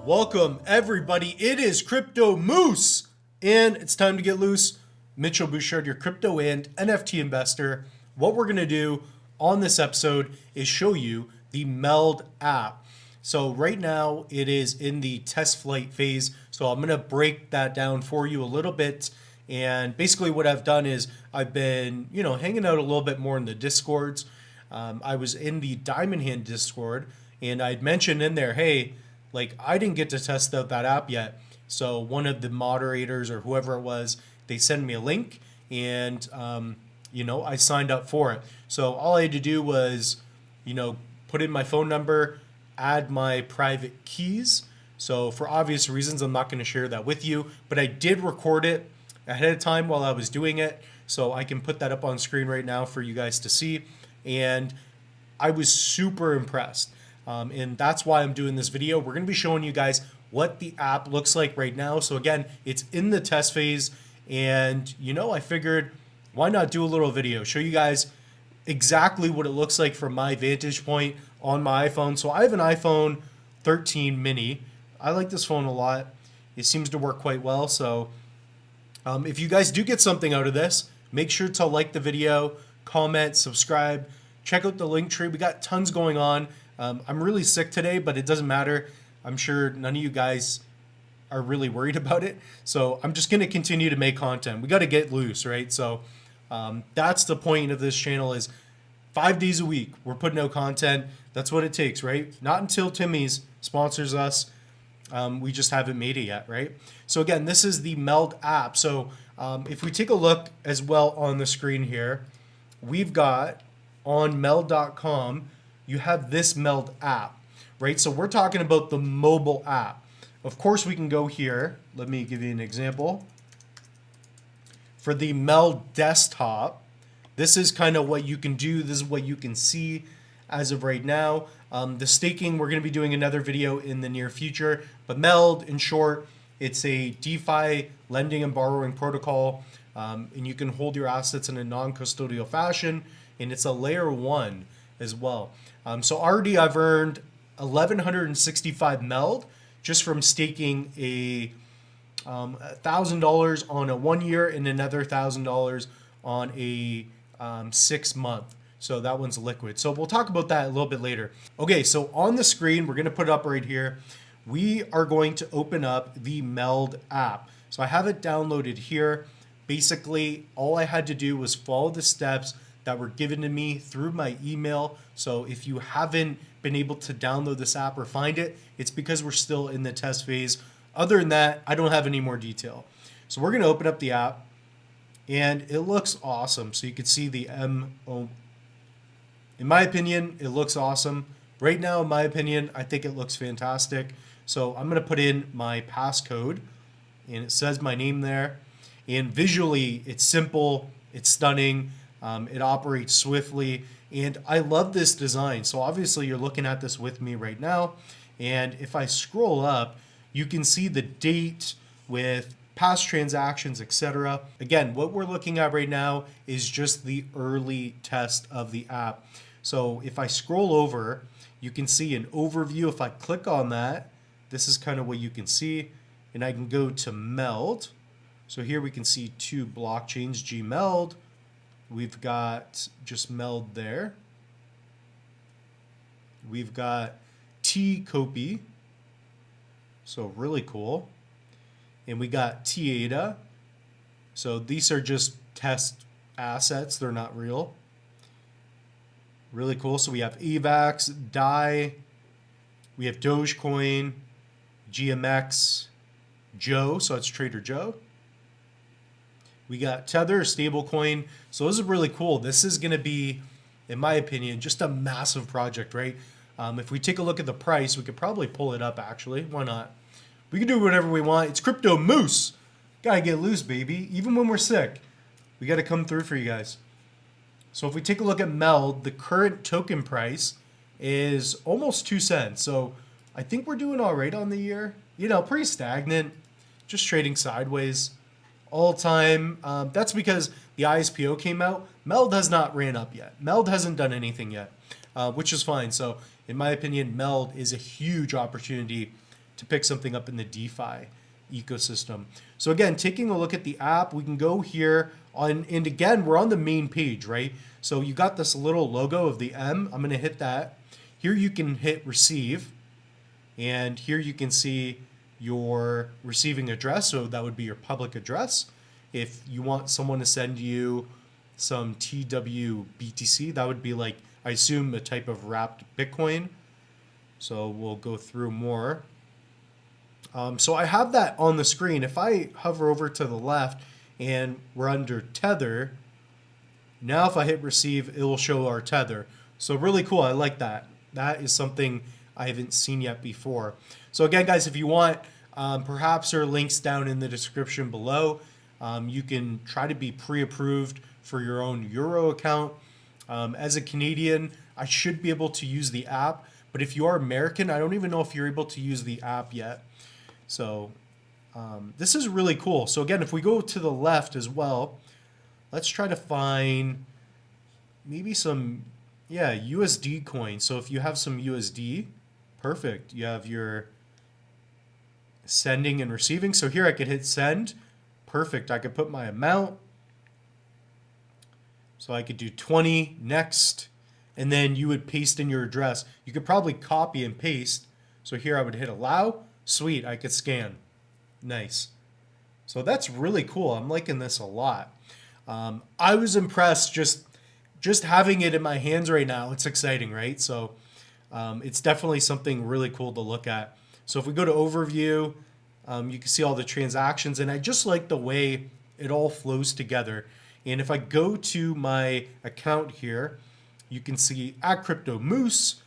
Welcome everybody, it is Crypto Moose and it's time to get loose. Mitchell Bouchard, your crypto and NFT investor. What we're going to do on this episode is show you the MELD app. So right now it is in the test flight phase. So I'm going to break that down for you a little bit. And basically what I've done is I've been, hanging out a little bit more in the Discords. I was in the Diamond Hand Discord and I'd mentioned in there, hey, I didn't get to test out that app yet. So one of the moderators or whoever it was, they sent me a link and, I signed up for it. So all I had to do was, put in my phone number, add my private keys. So for obvious reasons, I'm not going to share that with you, but I did record it ahead of time while I was doing it. So I can put that up on screen right now for you guys to see. And I was super impressed. And that's why I'm doing this video. We're going to be showing you guys what the app looks like right now. So again, it's in the test phase and I figured why not do a little video, show you guys exactly what it looks like from my vantage point on my iPhone. So I have an iPhone 13 mini. I like this phone a lot. It seems to work quite well. So if you guys do get something out of this, make sure to like the video, comment, subscribe, check out the link tree. We got tons going on. I'm really sick today, but it doesn't matter. I'm sure none of you guys are really worried about it. So I'm just going to continue to make content. We got to get loose, right? So that's the point of this channel is 5 days a week. We're putting out content. That's what it takes, right? Not until Timmy's sponsors us. We just haven't made it yet, right? So again, this is the MELD app. So if we take a look as well on the screen here, we've got on meld.com, you have this MELD app, right? So we're talking about the mobile app. Of course, we can go here. Let me give you an example. For the MELD desktop, this is kind of what you can do. This is what you can see as of right now. The staking, we're going to be doing another video in the near future. But MELD, in short, it's a DeFi lending and borrowing protocol. And you can hold your assets in a non-custodial fashion. And it's a layer 1 as well. So already I've earned 1,165 MELD just from staking a $1,000 on a 1 year and another $1,000 on a 6 month. So that one's liquid. So we'll talk about that a little bit later. Okay, so on the screen, we're going to put it up right here. We are going to open up the MELD app. So I have it downloaded here. Basically, all I had to do was follow the steps that were given to me through my email. So if you haven't been able to download this app or find it, it's because we're still in the test phase. Other than that, I don't have any more detail. So we're going to open up the app and it looks awesome. So you can see the MO. In my opinion, it looks awesome. Right now, in my opinion, I think it looks fantastic. So I'm going to put in my passcode and it says my name there. And visually, it's simple, it's stunning. It operates swiftly and I love this design. So obviously you're looking at this with me right now. And if I scroll up, you can see the date with past transactions, etc. Again, what we're looking at right now is just the early test of the app. So if I scroll over, you can see an overview. If I click on that, this is kind of what you can see. And I can go to MELD. So here we can see 2 blockchains, GMELD. We've got just MELD there. We've got T-Copy. So really cool. And we got T-ADA. So these are just test assets. They're not real. Really cool. So we have AVAX, DAI. We have Dogecoin, GMX, Joe. So it's Trader Joe. We got Tether, stablecoin. So this is really cool. This is going to be, in my opinion, just a massive project, right? If we take a look at the price, we could probably pull it up, actually. Why not? We can do whatever we want. It's Crypto Moose. Gotta get loose, baby. Even when we're sick, we got to come through for you guys. So if we take a look at MELD, the current token price is almost 2 cents. So I think we're doing all right on the year. Pretty stagnant, just trading sideways. All time. That's because the ISPO came out. MELD has not ran up yet. MELD hasn't done anything yet, which is fine. So in my opinion, MELD is a huge opportunity to pick something up in the DeFi ecosystem. So again, taking a look at the app, we can go here on, and again, we're on the main page, right? So you got this little logo of the M. I'm going to hit that. Here you can hit receive, and here you can see your receiving address. So that would be your public address. If you want someone to send you some TWBTC, that would be like, I assume, a type of wrapped Bitcoin. So we'll go through more. So I have that on the screen. If I hover over to the left and we're under Tether, now if I hit receive, it will show our Tether. So really cool. I like that. That is something I haven't seen yet before. So again, guys, if you want, perhaps there are links down in the description below. You can try to be pre-approved for your own Euro account. As a Canadian, I should be able to use the app. But if you are American, I don't even know if you're able to use the app yet. So this is really cool. So again, if we go to the left as well, let's try to find maybe some, USD coins. So if you have some USD, perfect. You have your sending and receiving. So here I could hit send. Perfect. I could put my amount. So I could do 20 next, and then you would paste in your address. You could probably copy and paste. So here I would hit allow. Sweet, I could scan. Nice. So that's really cool. I'm liking this a lot. I was impressed just having it in my hands right now. It's exciting, right? So it's definitely something really cool to look at. So if we go to overview, you can see all the transactions, and I just like the way it all flows together. And if I go to my account here, you can see at Crypto Moose,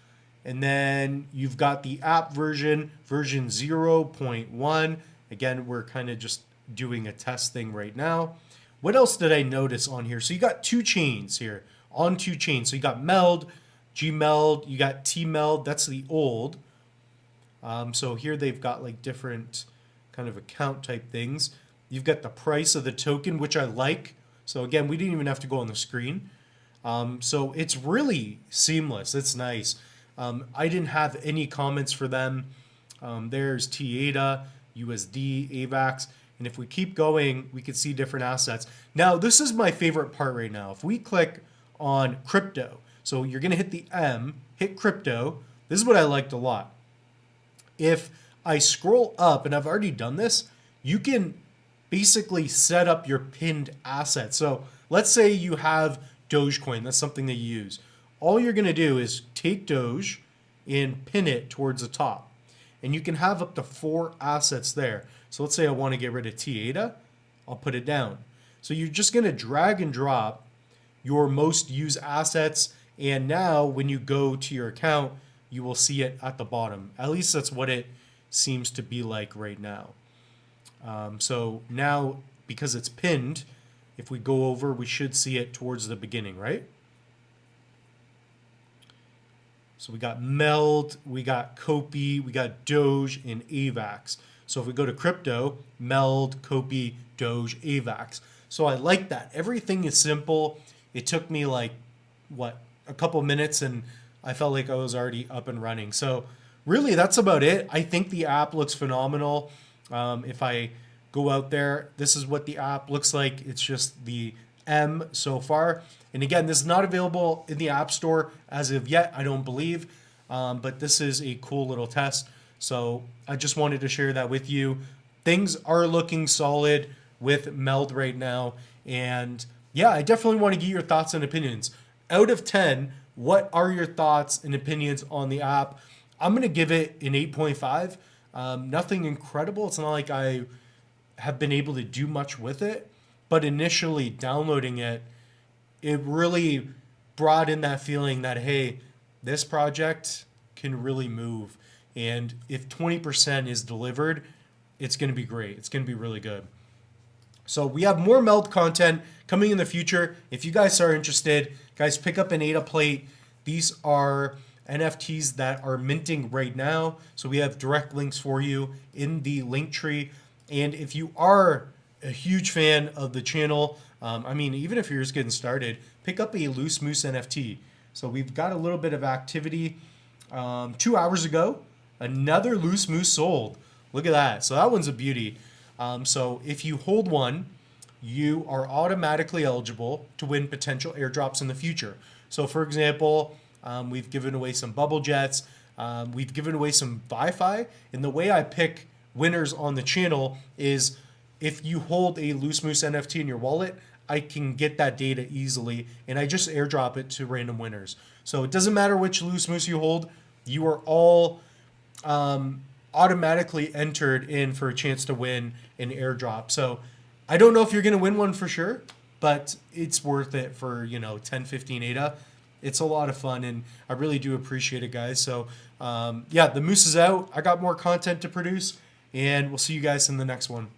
and then you've got the app version 0.1. Again, we're kind of just doing a test thing right now. What else did I notice on here? So you got two chains here, on two chains. So you got MELD, GMELD, you got TMELD, that's the old. So here they've got like different kind of account type things. You've got the price of the token, which I like. So again, we didn't even have to go on the screen. So it's really seamless. It's nice. I didn't have any comments for them. There's TADA, USD, AVAX. And if we keep going, we can see different assets. Now, this is my favorite part right now. If we click on crypto, so you're going to hit the M, hit crypto. This is what I liked a lot. If I scroll up, and I've already done this, you can basically set up your pinned asset. So let's say you have Dogecoin. That's something that you use. All you're going to do is take Doge and pin it towards the top. And you can have up to 4 assets there. So let's say I want to get rid of TADA. I'll put it down. So you're just going to drag and drop your most used assets. And now when you go to your account, you will see it at the bottom. At least that's what it seems to be like right now. So now, because it's pinned, if we go over, we should see it towards the beginning, right? So we got MELD, we got Copy, we got Doge, and AVAX. So if we go to crypto, MELD, Copy, Doge, AVAX. So I like that. Everything is simple. It took me like, a couple minutes, and I felt like I was already up and running. So really, that's about it. I think the app looks phenomenal. If I go out there, this is what the app looks like. It's just the M so far. And again, this is not available in the App Store as of yet, I don't believe. But this is a cool little test. So I just wanted to share that with you. Things are looking solid with MELD right now. And yeah, I definitely want to get your thoughts and opinions. Out of 10, what are your thoughts and opinions on the app? I'm going to give it an 8.5. Nothing incredible. It's not like I have been able to do much with it. But initially downloading it, it really brought in that feeling that, hey, this project can really move. And if 20% is delivered, it's going to be great. It's going to be really good. So we have more MELD content coming in the future. If you guys are interested, guys, pick up an ADA plate. These are NFTs that are minting right now. So we have direct links for you in the link tree. And if you are a huge fan of the channel, even if you're just getting started, pick up a Loose Moose NFT. So we've got a little bit of activity. 2 hours ago, Another loose moose sold. Look at that. So that one's a beauty. So if you hold one, you are automatically eligible to win potential airdrops in the future. So for example, we've given away some bubble jets. We've given away some Wi-Fi. And the way I pick winners on the channel is if you hold a loose moose NFT in your wallet, I can get that data easily and I just airdrop it to random winners. So it doesn't matter which loose moose you hold, you are all automatically entered in for a chance to win an airdrop. So I don't know if you're going to win one for sure, but it's worth it for, 10, 15 ADA. It's a lot of fun and I really do appreciate it, guys. So yeah, the moose is out. I got more content to produce and we'll see you guys in the next one.